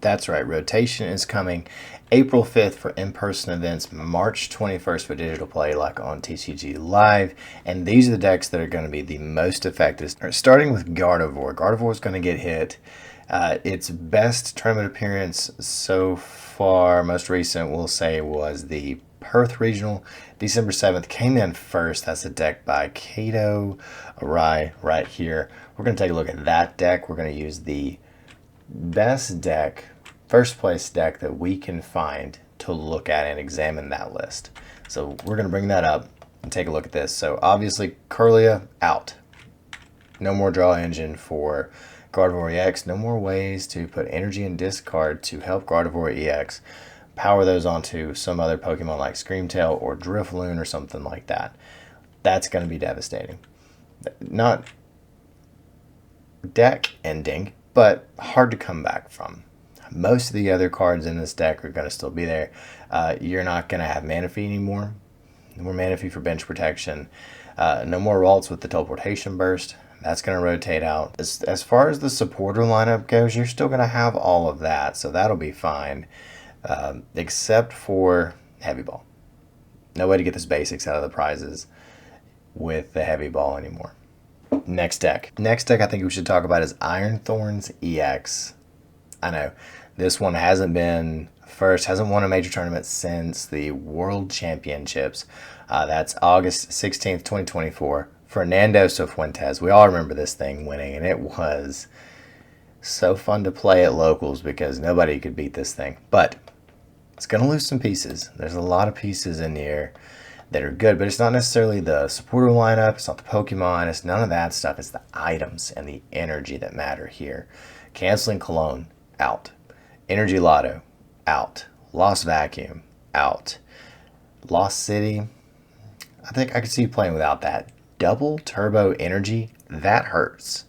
That's right, rotation is coming April 5th for in-person events, March 21st for digital play like on TCG Live, and these are the decks that are going to be the most effective. Starting with Gardevoir. Gardevoir is going to get hit. Its best tournament appearance so far, most recent, we'll say, was the Perth Regional, December 7th, came in first. That's a deck by Kato Arai right here. We're going to take a look at that deck. We're going to use the best deck, first place deck that we can find to look at and examine that list. So we're going to bring that up and take a look at this. So obviously Curlia out. No more draw engine for Gardevoir EX. No more ways to put energy and discard to help Gardevoir EX power those onto some other Pokemon like Screamtail or Drifloon or something like that. That's going to be devastating. Not deck ending, but hard to come back from. Most of the other cards in this deck are going to still be there. You're not going to have Manaphy anymore. No more Manaphy for bench protection. No more Ralts with the teleportation burst. That's going to rotate out. As far as the supporter lineup goes, you're still going to have all of that, so that'll be fine. Except for Heavy Ball. No way to get those basics out of the prizes with the Heavy Ball anymore. Next deck I think we should talk about is Iron Thorns EX. I know this one hasn't won a major tournament since the World Championships. That's August 16th, 2024. Fernando Cifuentes. We all remember this thing winning, and it was so fun to play at locals because nobody could beat this thing. But it's going to lose some pieces. There's a lot of pieces in here that are good, but it's not necessarily the supporter lineup, it's not the Pokemon, it's none of that stuff. It's the items and the energy that matter here. Canceling Cologne, out. Energy Lotto, out. Lost Vacuum, out. Lost City, I think I could see you playing without that. Double Turbo Energy, that hurts.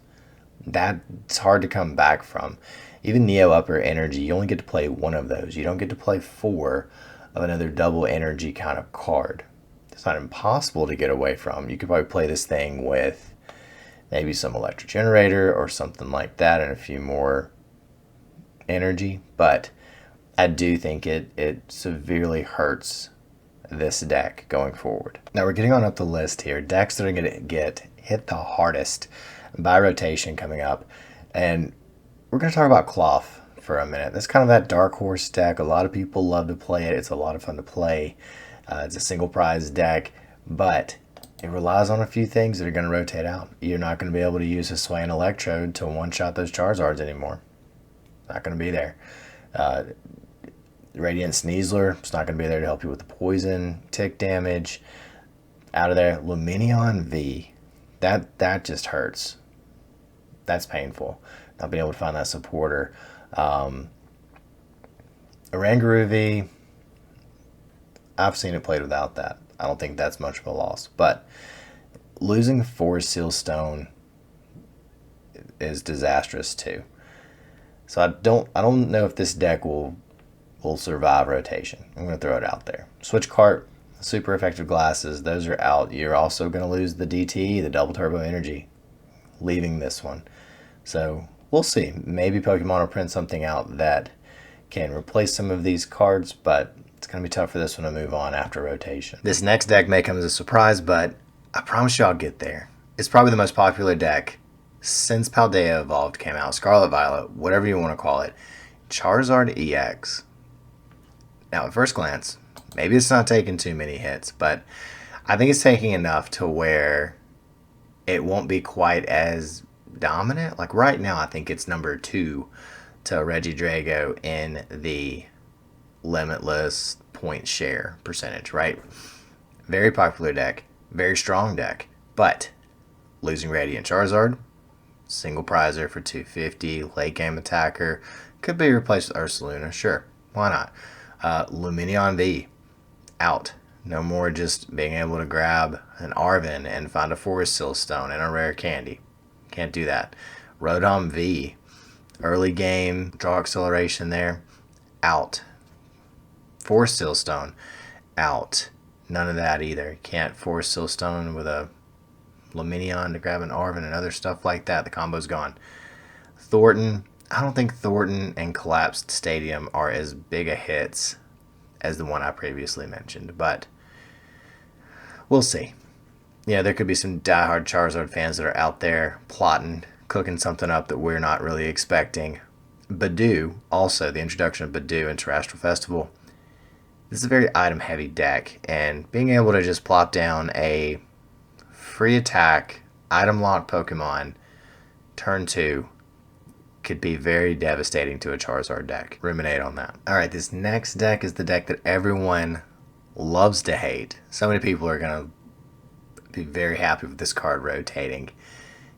That's hard to come back from. Even Neo Upper Energy, you only get to play one of those. You don't get to play 4 of another double energy kind of card. It's not impossible to get away from. You could probably play this thing with maybe some electric generator or something like that and a few more energy, but I do think it severely hurts this deck going forward. Now we're getting on up the list here. Decks that are going to get hit the hardest by rotation coming up, and we're going to talk about Cloth for a minute. That's kind of that dark horse deck. A lot of people love to play it. It's a lot of fun to play. It's a single prize deck, but it relies on a few things that are going to rotate out. You're not going to be able to use a Sway and Electrode to one-shot those Charizards anymore. Not going to be there. Radiant Sneasler, it's not going to be there to help you with the poison, tick damage. Out of there. Lumineon V, that just hurts. That's painful. Not being able to find that supporter. Oranguru V, I've seen it played without that. I don't think that's much of a loss. But losing Forest Seal Stone is disastrous too. So I don't know if this deck will survive rotation. I'm going to throw it out there. Switch Cart, super effective glasses, those are out. You're also going to lose the DT, the Double Turbo Energy, leaving this one. So we'll see. Maybe Pokemon will print something out that can replace some of these cards, but it's going to be tough for this one to move on after rotation. This next deck may come as a surprise, but I promise you I'll get there. It's probably the most popular deck since Paldea Evolved came out. Scarlet Violet, whatever you want to call it. Charizard EX. Now, at first glance, maybe it's not taking too many hits, but I think it's taking enough to where it won't be quite as dominant. Like right now, I think it's number 2 to Reggie Drago in the limitless point share percentage, right? Very popular deck, very strong deck, but losing Radiant Charizard, single prizer for 250, late game attacker, could be replaced with Ursaluna, sure, why not? Lumineon V, out. No more just being able to grab an Arven and find a Forest Seal Stone and a rare candy. Can't do that. Rotom V, early game, draw acceleration there, out. Forest Seal Stone, out. None of that either. Can't Forest Seal Stone with a Lumineon to grab an Arven and other stuff like that. The combo's gone. Thornton, I don't think Thornton and Collapsed Stadium are as big a hits as the one I previously mentioned, but we'll see. Yeah, there could be some diehard Charizard fans that are out there plotting, cooking something up that we're not really expecting. Badoo, also the introduction of Badoo into Astral Festival. This is a very item heavy deck, and being able to just plop down a free attack, item lock Pokemon, turn 2, could be very devastating to a Charizard deck. Ruminate on that. Alright, this next deck is the deck that everyone loves to hate. So many people are going to be very happy with this card rotating.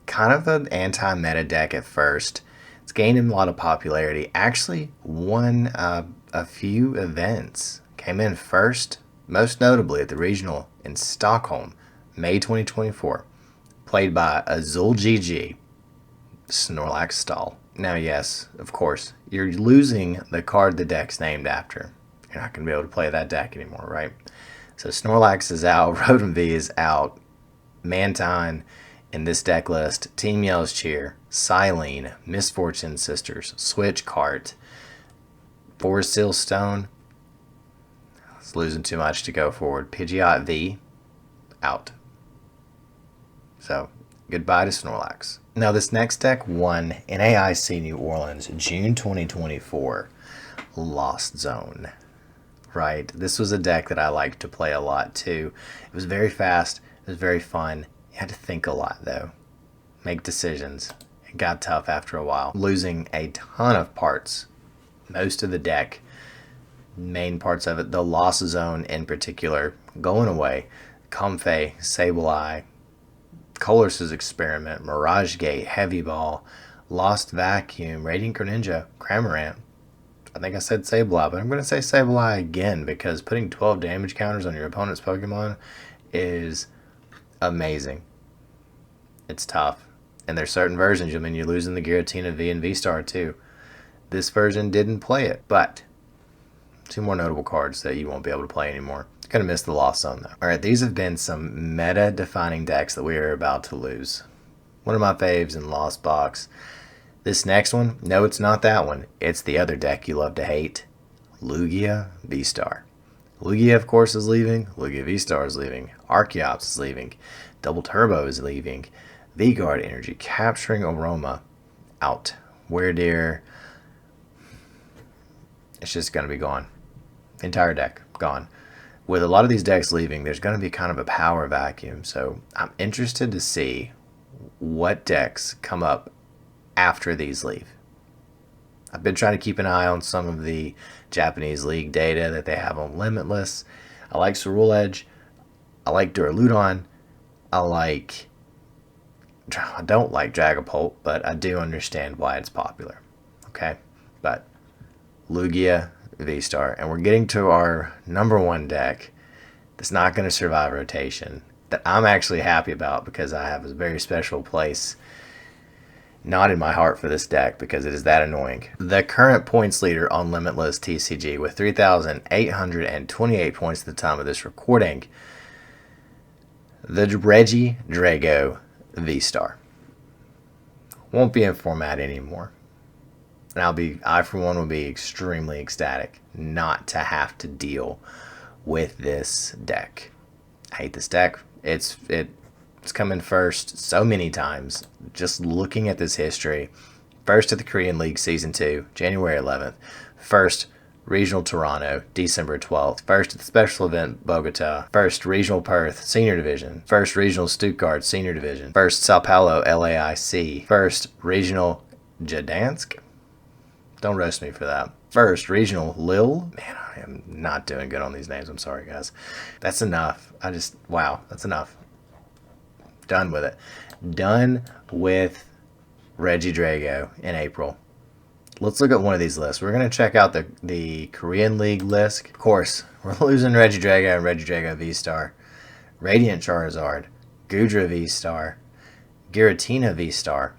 Kind of an anti-meta deck at first. It's gained a lot of popularity. Actually won a few events. Came in first, most notably at the regional in Stockholm, May 2024. Played by Azul GG, Snorlax Stall. Now, yes, of course, you're losing the card the deck's named after. You're not going to be able to play that deck anymore, right? So Snorlax is out, Rodent V is out, Mantine in this deck list, Team Yellow's Cheer, Silene, Misfortune Sisters, Switch Cart, Forest Seal Stone. It's losing too much to go forward. Pidgeot V, out. So, goodbye to Snorlax. Now, this next deck won NAIC New Orleans, June 2024, Lost Zone. Right? This was a deck that I liked to play a lot, too. It was very fast. It was very fun. You had to think a lot, though. Make decisions. It got tough after a while. Losing a ton of parts. Most of the deck. Main parts of it. The Lost Zone in particular. Going away. Comfey, Sableye, Colress's Experiment, Mirage Gate, Heavy Ball, Lost Vacuum, Radiant Greninja, Cramorant. I think I said Sableye, but I'm going to say Sableye again because putting 12 damage counters on your opponent's Pokemon is amazing. It's tough. And there's certain versions, I mean, you're losing the Giratina V and V-Star too. This version didn't play it, but 2 more notable cards that you won't be able to play anymore. Gonna miss the Lost Zone though. Alright, these have been some meta-defining decks that we are about to lose. One of my faves in Lost Box. This next one, no, it's not that one. It's the other deck you love to hate. Lugia V-Star. Lugia, of course, is leaving. Lugia V-Star is leaving. Archeops is leaving. Double Turbo is leaving. V-Guard Energy, Capturing Aroma, out. Weirdeer, it's just gonna be gone. Entire deck, gone. With a lot of these decks leaving, there's going to be kind of a power vacuum. So I'm interested to see what decks come up after these leave. I've been trying to keep an eye on some of the Japanese League data that they have on Limitless. I like Cerule Edge. I like Duraludon. I don't like Dragapult, but I do understand why it's popular. Okay? But Lugia V-Star, and we're getting to our number 1 deck that's not going to survive rotation, that I'm actually happy about because I have a very special place not in my heart for this deck because it is that annoying. The current points leader on Limitless TCG with 3,828 points at the time of this recording, the Reggie Drago V-Star. Won't be in format anymore. And I for one will be extremely ecstatic not to have to deal with this deck. I hate this deck. It's come in first so many times. Just looking at this history. First at the Korean League Season 2, January 11th. First Regional Toronto, December 12th. First at the Special Event Bogota. First Regional Perth, Senior Division. First Regional Stuttgart, Senior Division. First Sao Paulo, LAIC. First Regional Gdansk. Don't roast me for that. First, Regional Lille. Man, I am not doing good on these names. I'm sorry, guys. That's enough. Wow, that's enough. Done with it. Done with Reggie Drago in April. Let's look at one of these lists. We're going to check out the Korean League list. Of course, we're losing Reggie Drago and Reggie Drago V-Star. Radiant Charizard. Gudra V-Star. Giratina V-Star.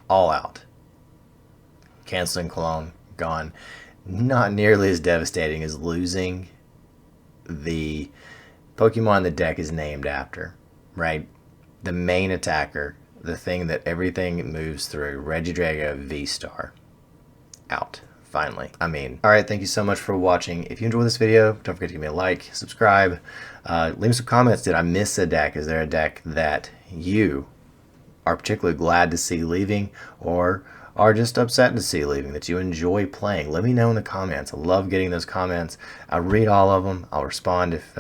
All out. Canceling Cologne, gone. Not nearly as devastating as losing the Pokemon the deck is named after, right? The main attacker the thing that everything moves through. Reggie Drago V-Star. Out. Finally. I mean, alright, thank you so much for watching. If you enjoyed this video, don't forget to give me a like, subscribe, leave me some comments. Did I miss a deck? Is there a deck that you are particularly glad to see leaving, or are just upset to see leaving, that you enjoy playing? Let me know in the comments. I love getting those comments. I read all of them. I'll respond if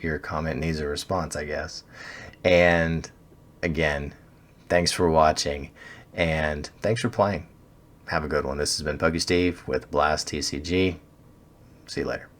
your comment needs a response, I guess. And again, thanks for watching, and thanks for playing. Have a good one. This has been PokeSteve with Blast TCG. See you later.